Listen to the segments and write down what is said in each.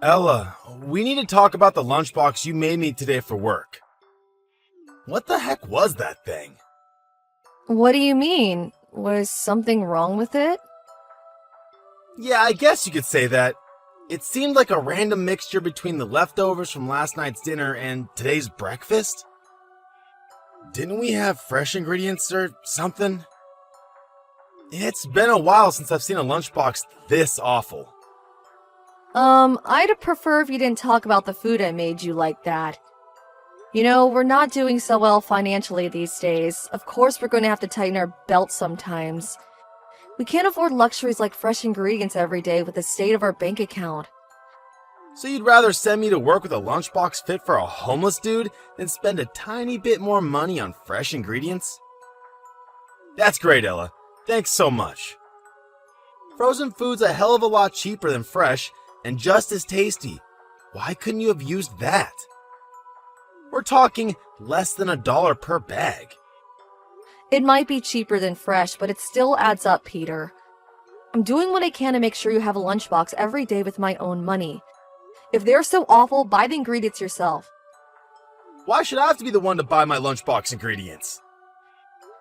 Ella, we need to talk about the lunchbox you made me today for work. What the heck was that thing? What do you mean? Was something wrong with it? Yeah, I guess you could say that. It seemed like a random mixture between the leftovers from last night's dinner and today's breakfast. Didn't we have fresh ingredients or something? It's been a while since I've seen a lunchbox this awful. I'd prefer if you didn't talk about the food I made you like that. You know, we're not doing so well financially these days. Of course we're going to have to tighten our belts sometimes. We can't afford luxuries like fresh ingredients every day with the state of our bank account. So you'd rather send me to work with a lunchbox fit for a homeless dude than spend a tiny bit more money on fresh ingredients? That's great, Ella. Thanks so much. Frozen food's a hell of a lot cheaper than fresh and just as tasty. Why couldn't you have used that? We're talking less than $1 per bag. It might be cheaper than fresh, but it still adds up, Peter. I'm doing what I can to make sure you have a lunchbox every day with my own money. If they're so awful, buy the ingredients yourself. Why should I have to be the one to buy my lunchbox ingredients?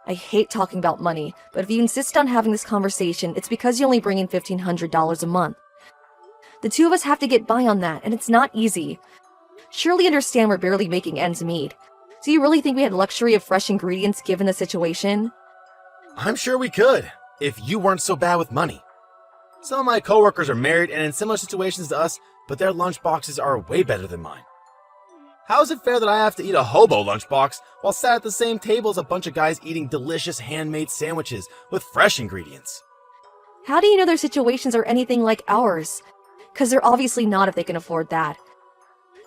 I hate talking about money, but if you insist on having this conversation, it's because you only bring in $1,500 a month. The two of us have to get by on that, and it's not easy. Surely understand we're barely making ends meet. Do you really think we had luxury of fresh ingredients given the situation? I'm sure we could, if you weren't so bad with money. Some of my coworkers are married and in similar situations to us, but their lunchboxes are way better than mine. How is it fair that I have to eat a hobo lunchbox while sat at the same table as a bunch of guys eating delicious handmade sandwiches with fresh ingredients? How do you know their situations are anything like ours? Because they're obviously not if they can afford that.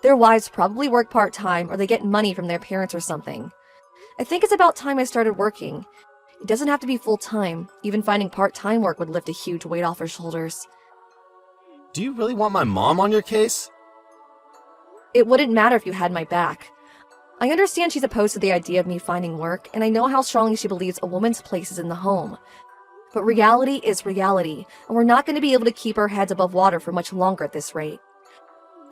Their wives probably work part-time or they get money from their parents or something. I think it's about time I started working. It doesn't have to be full-time. Even finding part-time work would lift a huge weight off our shoulders. Do you really want my mom on your case? It wouldn't matter if you had my back. I understand she's opposed to the idea of me finding work, and I know how strongly she believes a woman's place is in the home. But reality is reality, and we're not going to be able to keep our heads above water for much longer at this rate.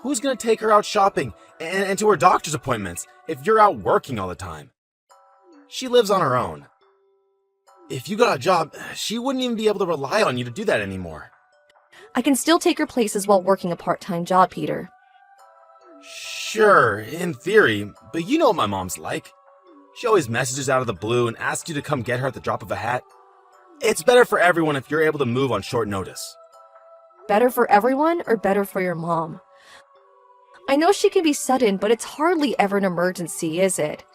Who's going to take her out shopping and to her doctor's appointments if you're out working all the time? She lives on her own. If you got a job, she wouldn't even be able to rely on you to do that anymore. I can still take her places while working a part-time job, Peter. Sure, in theory, but you know what my mom's like. She always messages out of the blue and asks you to come get her at the drop of a hat. It's better for everyone if you're able to move on short notice. Better for everyone or better for your mom? I know she can be sudden, but it's hardly ever an emergency, is it?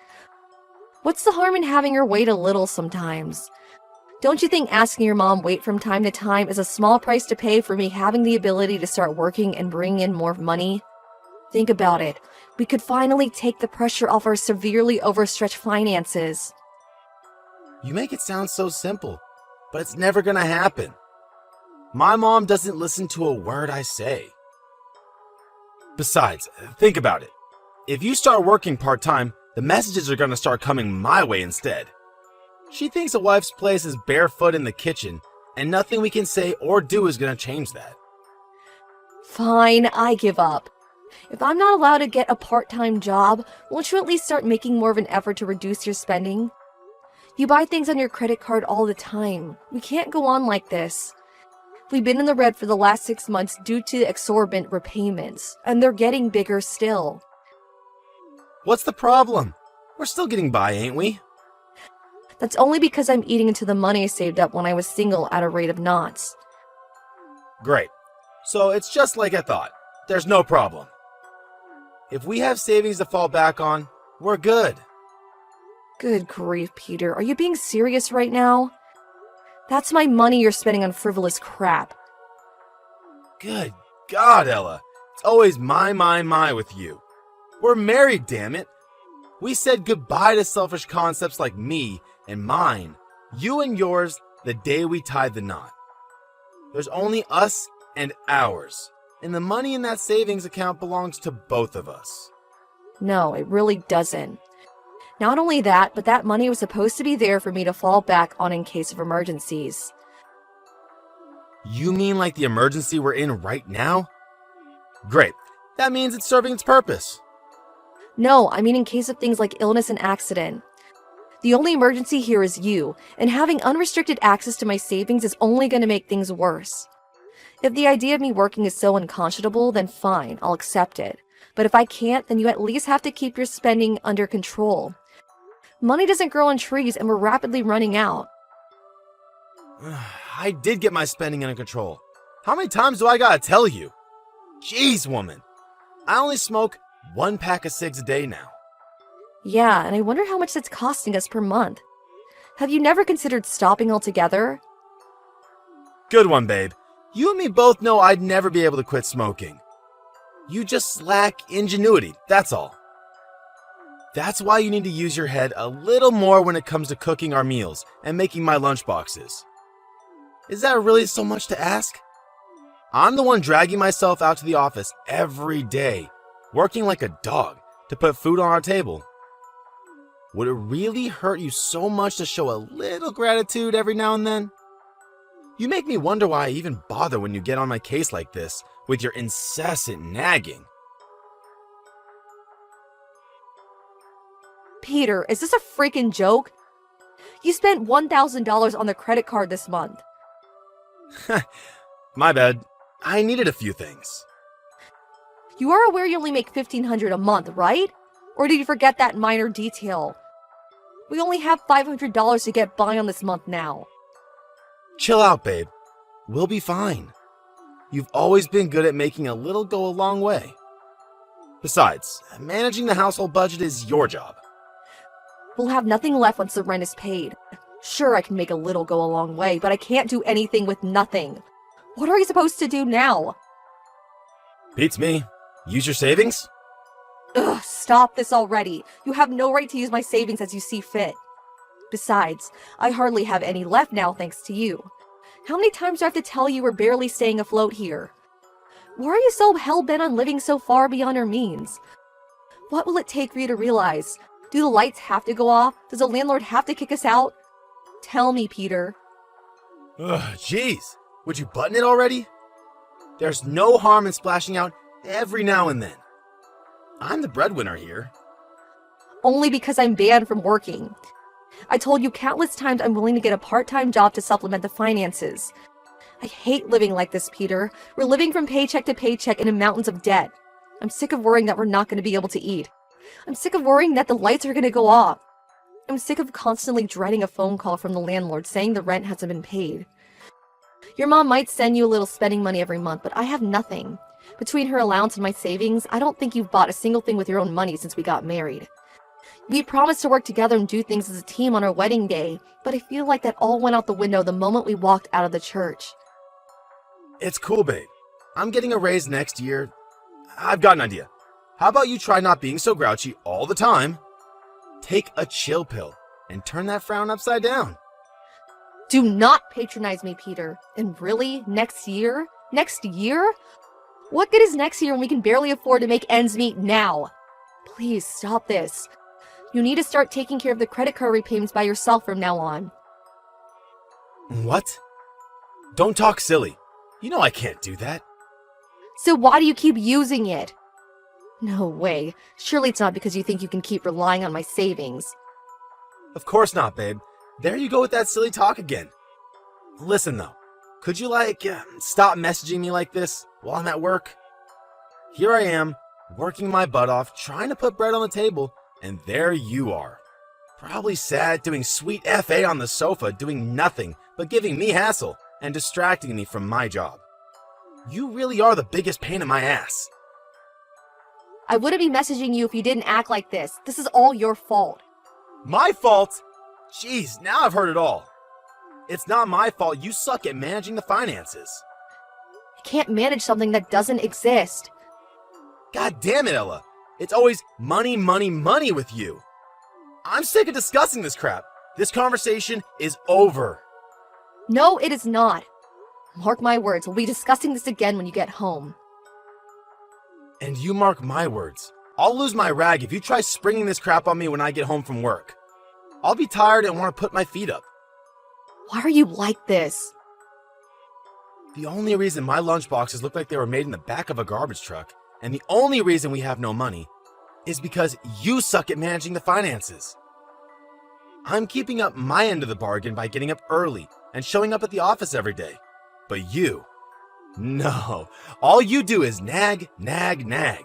What's the harm in having her wait a little sometimes? Don't you think asking your mom wait from time to time is a small price to pay for me having the ability to start working and bring in more money? Think about it. We could finally take the pressure off our severely overstretched finances. You make it sound so simple, but it's never gonna happen. My mom doesn't listen to a word I say. Besides, think about it. If you start working part-time, the messages are gonna start coming my way instead. She thinks a wife's place is barefoot in the kitchen, and nothing we can say or do is gonna change that. Fine, I give up. If I'm not allowed to get a part-time job, won't you at least start making more of an effort to reduce your spending? You buy things on your credit card all the time. We can't go on like this. We've been in the red for the last 6 months due to exorbitant repayments, and they're getting bigger still. What's the problem? We're still getting by, ain't we? That's only because I'm eating into the money I saved up when I was single at a rate of knots. Great. So it's just like I thought. There's no problem. If we have savings to fall back on, we're good. Good grief, Peter. Are you being serious right now? That's my money you're spending on frivolous crap. Good God, Ella. It's always my with you. We're married, damn it. We said goodbye to selfish concepts like me and mine, you and yours, the day we tied the knot. There's only us and ours, and the money in that savings account belongs to both of us. No, it really doesn't. Not only that, but that money was supposed to be there for me to fall back on in case of emergencies. You mean like the emergency we're in right now? Great. That means it's serving its purpose. No, I mean in case of things like illness and accident. The only emergency here is you, and having unrestricted access to my savings is only going to make things worse. If the idea of me working is so unconscionable, then fine, I'll accept it. But if I can't, then you at least have to keep your spending under control. Money doesn't grow on trees, and we're rapidly running out. I did get my spending under control. How many times do I gotta tell you? Jeez, woman. I only smoke 1 pack of cigs a day now. Yeah, and I wonder how much that's costing us per month. Have you never considered stopping altogether? Good one, babe. You and me both know I'd never be able to quit smoking. You just lack ingenuity, that's all. That's why you need to use your head a little more when it comes to cooking our meals and making my lunchboxes. Is that really so much to ask? I'm the one dragging myself out to the office every day, working like a dog to put food on our table. Would it really hurt you so much to show a little gratitude every now and then? You make me wonder why I even bother when you get on my case like this with your incessant nagging. Peter, is this a freaking joke? You spent $1,000 on the credit card this month. My bad. I needed a few things. You are aware you only make $1,500 a month, right? Or did you forget that minor detail? We only have $500 to get by on this month now. Chill out, babe. We'll be fine. You've always been good at making a little go a long way. Besides, managing the household budget is your job. We'll have nothing left once the rent is paid. Sure, I can make a little go a long way, but I can't do anything with nothing. What are we supposed to do now? Beats me. Use your savings? Ugh, stop this already. You have no right to use my savings as you see fit. Besides, I hardly have any left now thanks to you. How many times do I have to tell you we're barely staying afloat here? Why are you so hell-bent on living so far beyond our means? What will it take for you to realize? Do the lights have to go off? Does the landlord have to kick us out? Tell me, Peter. Ugh, jeez. Would you button it already? There's no harm in splashing out every now and then. I'm the breadwinner here. Only because I'm banned from working. I told you countless times I'm willing to get a part-time job to supplement the finances. I hate living like this, Peter. We're living from paycheck to paycheck and in mountains of debt. I'm sick of worrying that we're not going to be able to eat. I'm sick of worrying that the lights are going to go off. I'm sick of constantly dreading a phone call from the landlord saying the rent hasn't been paid. Your mom might send you a little spending money every month, but I have nothing. Between her allowance and my savings, I don't think you've bought a single thing with your own money since we got married. We promised to work together and do things as a team on our wedding day, but I feel like that all went out the window the moment we walked out of the church. It's cool, babe. I'm getting a raise next year. I've got an idea. How about you try not being so grouchy all the time? Take a chill pill and turn that frown upside down. Do not patronize me, Peter. And really, next year? Next year? What good is next year when we can barely afford to make ends meet now? Please stop this. You need to start taking care of the credit card repayments by yourself from now on. What? Don't talk silly. You know I can't do that. So why do you keep using it? No way. Surely it's not because you think you can keep relying on my savings. Of course not, babe. There you go with that silly talk again. Listen though, could you stop messaging me like this while I'm at work? Here I am, working my butt off, trying to put bread on the table, and there you are. Probably sad, doing sweet FA on the sofa, doing nothing but giving me hassle and distracting me from my job. You really are the biggest pain in my ass. I wouldn't be messaging you if you didn't act like this. This is all your fault. My fault? Jeez, now I've heard it all. It's not my fault you suck at managing the finances. I can't manage something that doesn't exist. God damn it, Ella. It's always money, money, money with you. I'm sick of discussing this crap. This conversation is over. No, it is not. Mark my words, we'll be discussing this again when you get home. And you mark my words. I'll lose my rag if you try springing this crap on me when I get home from work. I'll be tired and want to put my feet up. Why are you like this? The only reason my lunchboxes look like they were made in the back of a garbage truck, and the only reason we have no money, is because you suck at managing the finances. I'm keeping up my end of the bargain by getting up early and showing up at the office every day. But you, no, all you do is nag, nag, nag.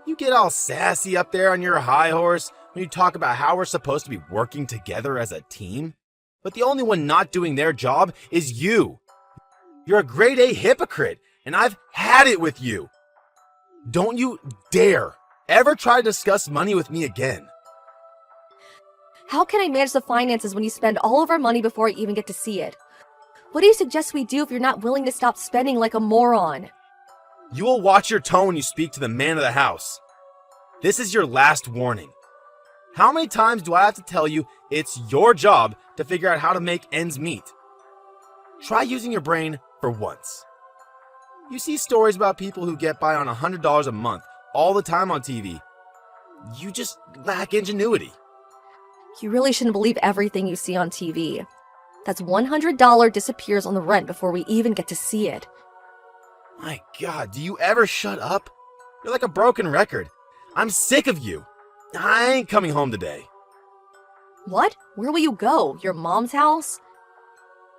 You get all sassy up there on your high horse when you talk about how we're supposed to be working together as a team. But the only one not doing their job is you. You're a grade A hypocrite, and I've had it with you. Don't you dare ever try to discuss money with me again. How can I manage the finances when you spend all of our money before I even get to see it? What do you suggest we do if you're not willing to stop spending like a moron? You will watch your tone when you speak to the man of the house. This is your last warning. How many times do I have to tell you it's your job to figure out how to make ends meet? Try using your brain for once. You see stories about people who get by on $100 a month all the time on TV. You just lack ingenuity. You really shouldn't believe everything you see on TV. That's $100 disappears on the rent before we even get to see it. My God, do you ever shut up? You're like a broken record. I'm sick of you. I ain't coming home today. What? Where will you go? Your mom's house?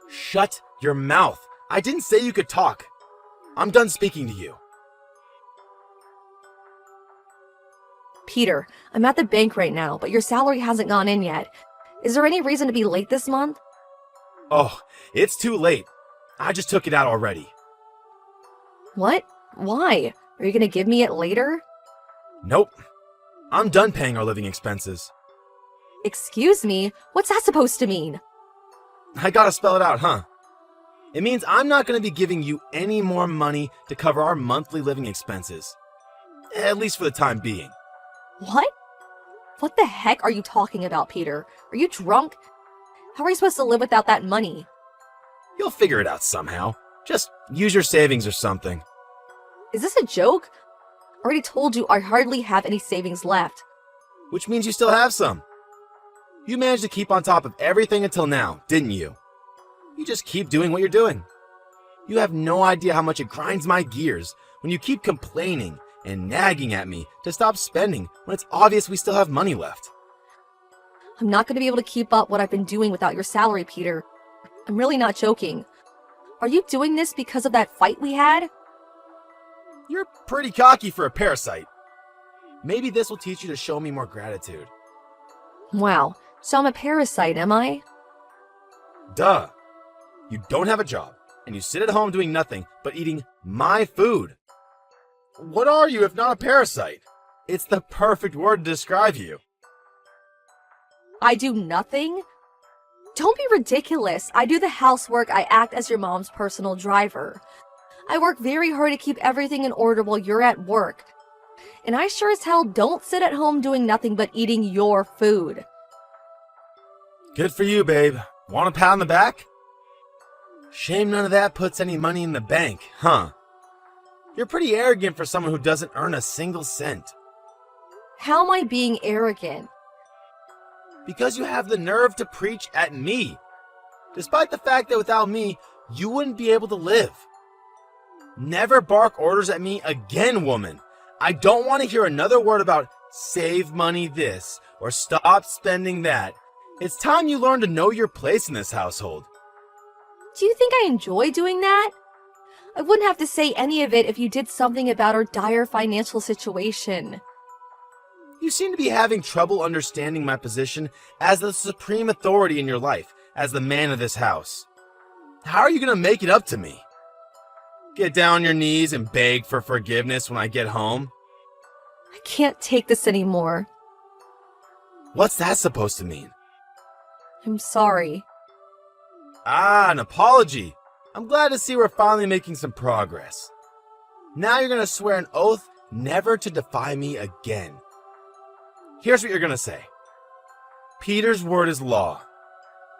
Shut your mouth. I didn't say you could talk. I'm done speaking to you. Peter, I'm at the bank right now, but your salary hasn't gone in yet. Is there any reason to be late this month? Oh, it's too late. I just took it out already. What? Why? Are you gonna give me it later? Nope. I'm done paying our living expenses. Excuse me? What's that supposed to mean? I gotta spell it out, huh? It means I'm not gonna be giving you any more money to cover our monthly living expenses. At least for the time being. What? What the heck are you talking about, Peter? Are you drunk? How are you supposed to live without that money? You'll figure it out somehow. Just use your savings or something. Is this a joke? I already told you I hardly have any savings left. Which means you still have some. You managed to keep on top of everything until now, didn't you? You just keep doing what you're doing. You have no idea how much it grinds my gears when you keep complaining and nagging at me to stop spending when it's obvious we still have money left. I'm not going to be able to keep up what I've been doing without your salary, Peter. I'm really not joking. Are you doing this because of that fight we had? You're pretty cocky for a parasite. Maybe this will teach you to show me more gratitude. Wow, so I'm a parasite, am I? Duh. You don't have a job, and you sit at home doing nothing but eating my food. What are you if not a parasite? It's the perfect word to describe you. I do nothing? Don't be ridiculous. I do the housework. I act as your mom's personal driver. I work very hard to keep everything in order while you're at work. And I sure as hell don't sit at home doing nothing but eating your food. Good for you, babe. Want a pat on the back? Shame none of that puts any money in the bank, huh? You're pretty arrogant for someone who doesn't earn a single cent. How am I being arrogant? Because you have the nerve to preach at me, despite the fact that without me, you wouldn't be able to live. Never bark orders at me again, woman. I don't want to hear another word about save money this or stop spending that. It's time you learn to know your place in this household. Do you think I enjoy doing that? I wouldn't have to say any of it if you did something about our dire financial situation. You seem to be having trouble understanding my position as the supreme authority in your life, as the man of this house. How are you going to make it up to me? Get down on your knees and beg for forgiveness when I get home? I can't take this anymore. What's that supposed to mean? I'm sorry. Ah, an apology. I'm glad to see we're finally making some progress. Now you're going to swear an oath never to defy me again. Here's what you're going to say. Peter's word is law.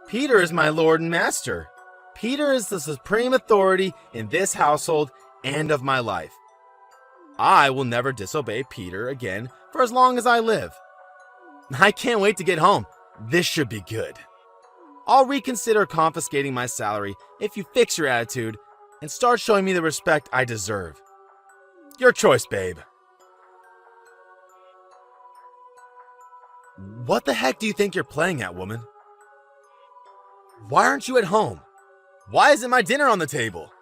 Peter is my Lord and Master. Peter is the supreme authority in this household and of my life. I will never disobey Peter again for as long as I live. I can't wait to get home. This should be good. I'll reconsider confiscating my salary if you fix your attitude and start showing me the respect I deserve. Your choice, babe. What the heck do you think you're playing at, woman? Why aren't you at home? Why isn't my dinner on the table?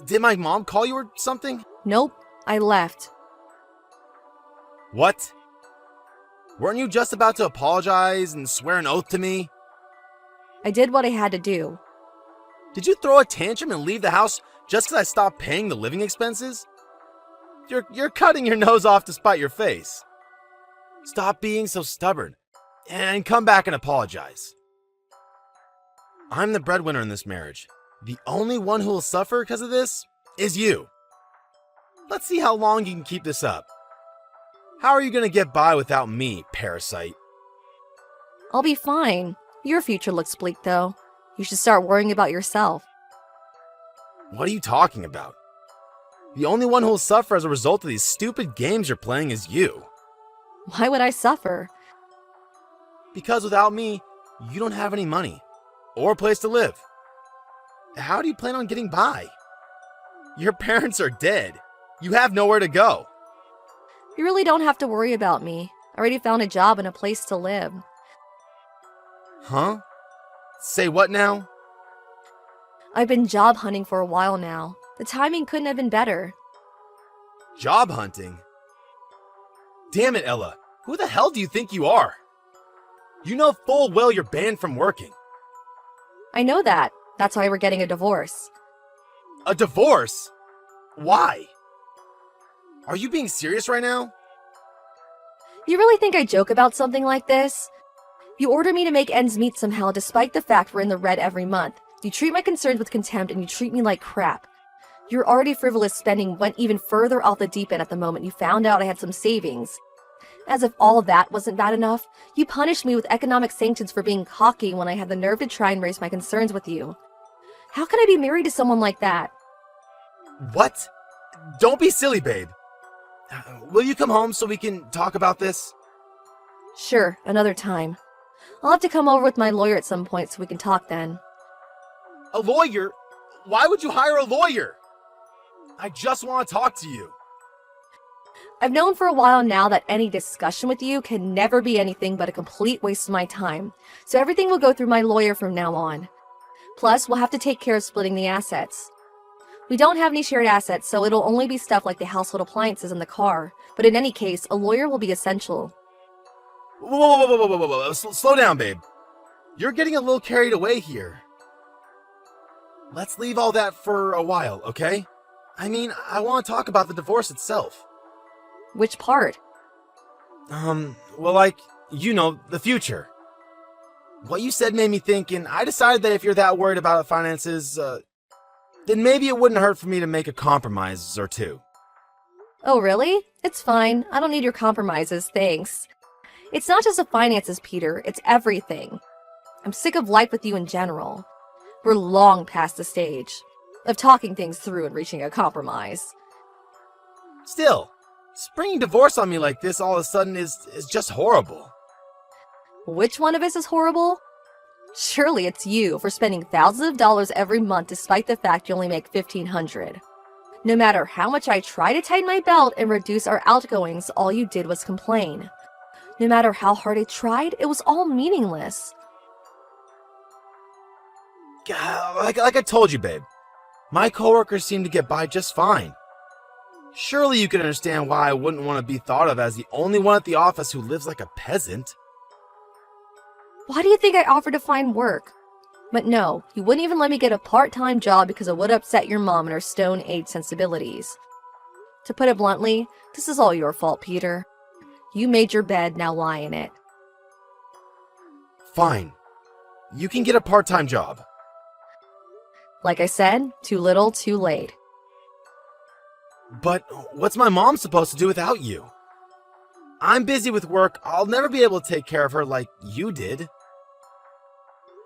Did my mom call you or something? Nope, I left. What? Weren't you just about to apologize and swear an oath to me? I did what I had to do. Did you throw a tantrum and leave the house just because I stopped paying the living expenses? You're cutting your nose off to spite your face. Stop being so stubborn and come back and apologize. I'm the breadwinner in this marriage. The only one who will suffer because of this is you. Let's see how long you can keep this up. How are you going to get by without me, parasite? I'll be fine. Your future looks bleak, though. You should start worrying about yourself. What are you talking about? The only one who will suffer as a result of these stupid games you're playing is you. Why would I suffer? Because without me, you don't have any money or a place to live. How do you plan on getting by? Your parents are dead. You have nowhere to go. You really don't have to worry about me. I already found a job and a place to live. Huh? Say what now? I've been job hunting for a while now. The timing couldn't have been better. Job hunting? Damn it, Ella. Who the hell do you think you are? You know full well you're banned from working. I know that. That's why we're getting a divorce. A divorce? Why? Are you being serious right now? You really think I joke about something like this? You order me to make ends meet somehow despite the fact we're in the red every month. You treat my concerns with contempt and you treat me like crap. Your already frivolous spending went even further off the deep end at the moment you found out I had some savings. As if all of that wasn't bad enough, you punished me with economic sanctions for being cocky when I had the nerve to try and raise my concerns with you. How can I be married to someone like that? What? Don't be silly, babe. Will you come home so we can talk about this? Sure, another time. I'll have to come over with my lawyer at some point so we can talk then. A lawyer? Why would you hire a lawyer? I just want to talk to you. I've known for a while now that any discussion with you can never be anything but a complete waste of my time, so everything will go through my lawyer from now on. Plus, we'll have to take care of splitting the assets. We don't have any shared assets, so it'll only be stuff like the household appliances and the car, but in any case, a lawyer will be essential. Whoa. Slow down, babe. You're getting a little carried away here. Let's leave all that for a while, okay? I mean, I want to talk about the divorce itself. Which part? Well, like, you know, the future. What you said made me think, and I decided that if you're that worried about finances, then maybe it wouldn't hurt for me to make a compromise or two. Oh, really? It's fine. I don't need your compromises, thanks. It's not just the finances, Peter. It's everything. I'm sick of life with you in general. We're long past the stage of talking things through and reaching a compromise. Still, springing divorce on me like this all of a sudden is just horrible. Which one of us is horrible? Surely it's you for spending thousands of dollars every month despite the fact you only make $1,500. No matter how much I try to tighten my belt and reduce our outgoings, all you did was complain. No matter how hard I tried, it was all meaningless. Like I told you, babe, my coworkers seem to get by just fine. Surely you can understand why I wouldn't want to be thought of as the only one at the office who lives like a peasant. Why do you think I offered to find work? But no, you wouldn't even let me get a part-time job because it would upset your mom and her stone-age sensibilities. To put it bluntly, this is all your fault, Peter. You made your bed, now lie in it. Fine. You can get a part-time job. Like I said, too little, too late. But what's my mom supposed to do without you? I'm busy with work. I'll never be able to take care of her like you did.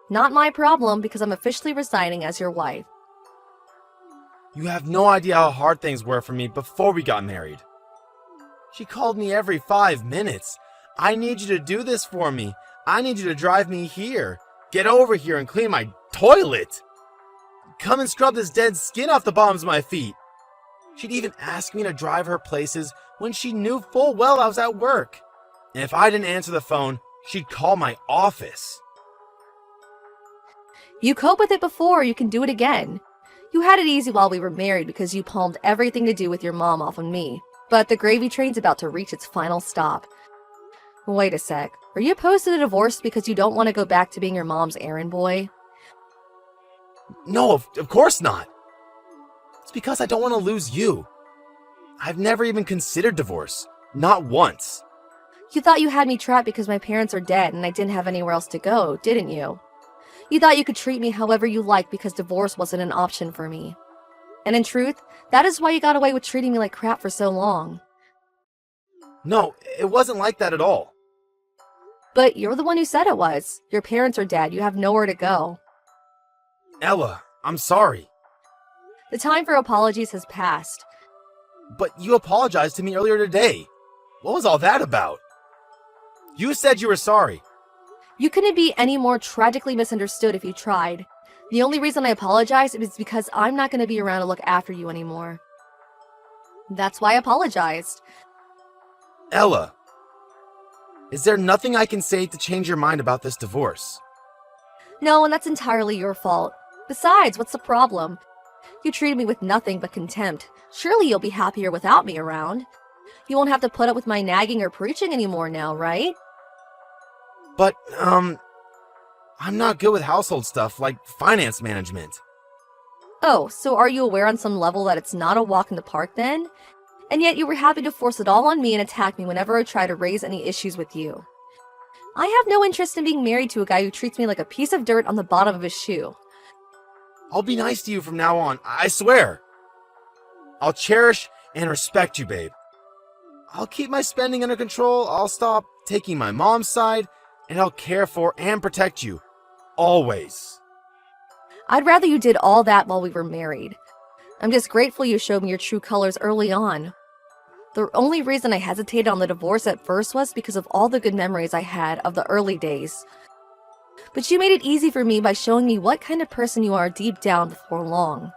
Not my problem because I'm officially resigning as your wife. You have no idea how hard things were for me before we got married. She called me every 5 minutes. I need you to do this for me. I need you to drive me here. Get over here and clean my toilet. come and scrub this dead skin off the bottoms of my feet. She'd even ask me to drive her places when she knew full well I was at work. And if I didn't answer the phone, she'd call my office. You cope with it before, you can do it again. You had it easy while we were married because you palmed everything to do with your mom off on me. But the gravy train's about to reach its final stop. Wait a sec. Are you opposed to the divorce because you don't want to go back to being your mom's errand boy? No, of course not. It's because I don't want to lose you. I've never even considered divorce. Not once. You thought you had me trapped because my parents are dead and I didn't have anywhere else to go, didn't you? You thought you could treat me however you liked because divorce wasn't an option for me. And in truth, that is why you got away with treating me like crap for so long. No, it wasn't like that at all. But you're the one who said it was. Your parents are dead. You have nowhere to go. Ella, I'm sorry. The time for apologies has passed. But you apologized to me earlier today. What was all that about? You said you were sorry. You couldn't be any more tragically misunderstood if you tried. The only reason I apologize is because I'm not going to be around to look after you anymore. That's why I apologized. Ella, is there nothing I can say to change your mind about this divorce? No, and that's entirely your fault. Besides, what's the problem? You treated me with nothing but contempt. Surely you'll be happier without me around. You won't have to put up with my nagging or preaching anymore now, right? But, I'm not good with household stuff like finance management. Oh, so are you aware on some level that it's not a walk in the park then? And yet you were happy to force it all on me and attack me whenever I try to raise any issues with you. I have no interest in being married to a guy who treats me like a piece of dirt on the bottom of his shoe. I'll be nice to you from now on, I swear. I'll cherish and respect you, babe. I'll keep my spending under control, I'll stop taking my mom's side, and I'll care for and protect you. Always. I'd rather you did all that while we were married. I'm just grateful you showed me your true colors early on. The only reason I hesitated on the divorce at first was because of all the good memories I had of the early days. But you made it easy for me by showing me what kind of person you are deep down before long.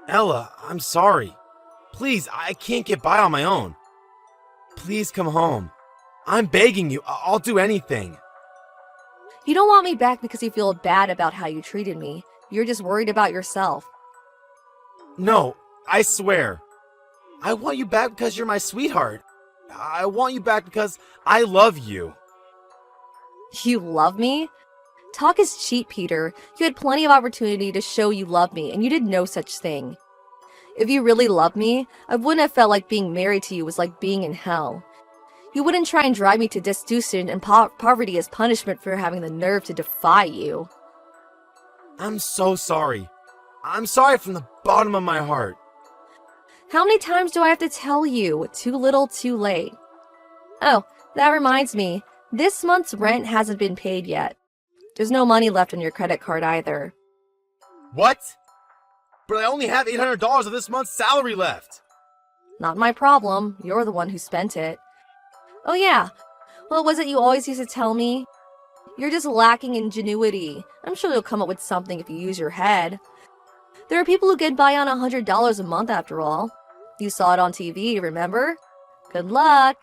Ella, I'm sorry. Please, I can't get by on my own. Please come home. I'm begging you, I'll do anything. You don't want me back because you feel bad about how you treated me. You're just worried about yourself. No, I swear. I want you back because you're my sweetheart. I want you back because I love you. You love me? Talk is cheap, Peter. You had plenty of opportunity to show you love me, and you did no such thing. If you really loved me, I wouldn't have felt like being married to you was like being in hell. You wouldn't try and drive me to destitution and poverty as punishment for having the nerve to defy you. I'm so sorry. I'm sorry from the bottom of my heart. How many times do I have to tell you? Too little, too late. Oh, that reminds me. This month's rent hasn't been paid yet. There's no money left on your credit card either. What? But I only have $800 of this month's salary left. Not my problem. You're the one who spent it. Oh yeah, what was it you always used to tell me? You're just lacking ingenuity. I'm sure you'll come up with something if you use your head. There are people who get by on $100 a month after all. You saw it on TV, remember? Good luck!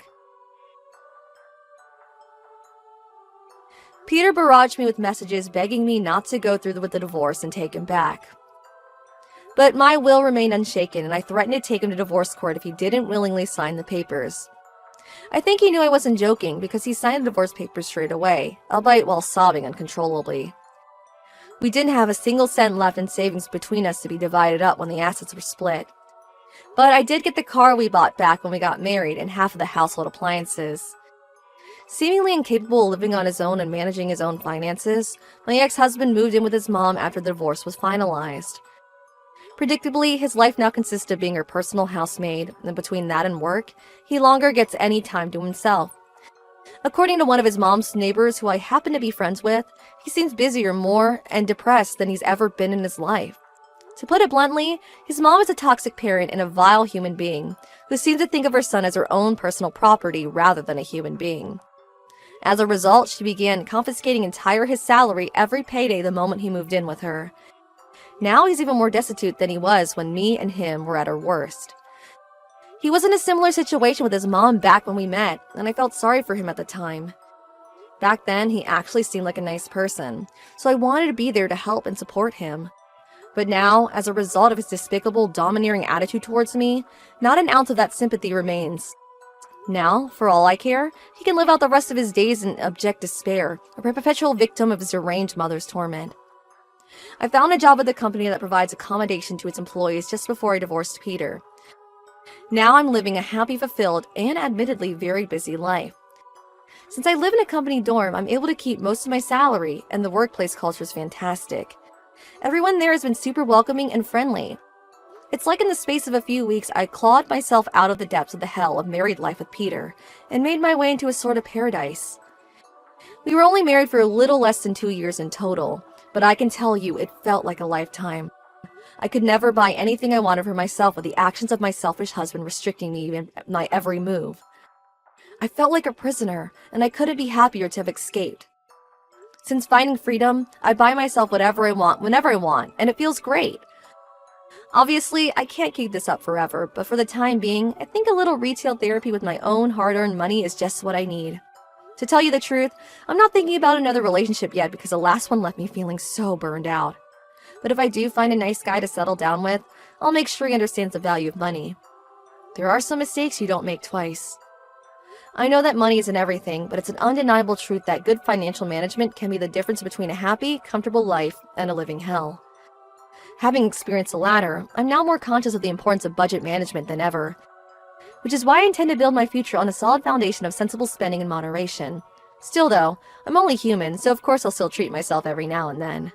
Peter barraged me with messages begging me not to go through with the divorce and take him back. But my will remained unshaken, and I threatened to take him to divorce court if he didn't willingly sign the papers. I think he knew I wasn't joking because he signed the divorce papers straight away, albeit while sobbing uncontrollably. We didn't have a single cent left in savings between us to be divided up when the assets were split. But I did get the car we bought back when we got married and half of the household appliances. Seemingly incapable of living on his own and managing his own finances, my ex-husband moved in with his mom after the divorce was finalized. Predictably, his life now consists of being her personal housemaid, and between that and work, he longer gets any time to himself. According to one of his mom's neighbors who I happen to be friends with, he seems busier, more, and depressed than he's ever been in his life. To put it bluntly, his mom is a toxic parent and a vile human being, who seems to think of her son as her own personal property rather than a human being. As a result, she began confiscating entire his salary every payday the moment he moved in with her. Now he's even more destitute than he was when me and him were at our worst. He was in a similar situation with his mom back when we met, and I felt sorry for him at the time. Back then, he actually seemed like a nice person, so I wanted to be there to help and support him. But now, as a result of his despicable, domineering attitude towards me, not an ounce of that sympathy remains. Now, for all I care, he can live out the rest of his days in abject despair, a perpetual victim of his deranged mother's torment. I found a job at the company that provides accommodation to its employees just before I divorced Peter. Now I'm living a happy, fulfilled, and admittedly very busy life. Since I live in a company dorm, I'm able to keep most of my salary, and the workplace culture is fantastic. Everyone there has been super welcoming and friendly. It's like in the space of a few weeks, I clawed myself out of the depths of the hell of married life with Peter, and made my way into a sort of paradise. We were only married for a little less than 2 years in total, but I can tell you it felt like a lifetime. I could never buy anything I wanted for myself with the actions of my selfish husband restricting me in my every move. I felt like a prisoner, and I couldn't be happier to have escaped. Since finding freedom, I buy myself whatever I want, whenever I want, and it feels great. Obviously, I can't keep this up forever, but for the time being, I think a little retail therapy with my own hard-earned money is just what I need. To tell you the truth, I'm not thinking about another relationship yet because the last one left me feeling so burned out. But if I do find a nice guy to settle down with, I'll make sure he understands the value of money. There are some mistakes you don't make twice. I know that money isn't everything, but it's an undeniable truth that good financial management can be the difference between a happy, comfortable life and a living hell. Having experienced the latter, I'm now more conscious of the importance of budget management than ever, which is why I intend to build my future on a solid foundation of sensible spending and moderation. Still though, I'm only human, so of course I'll still treat myself every now and then.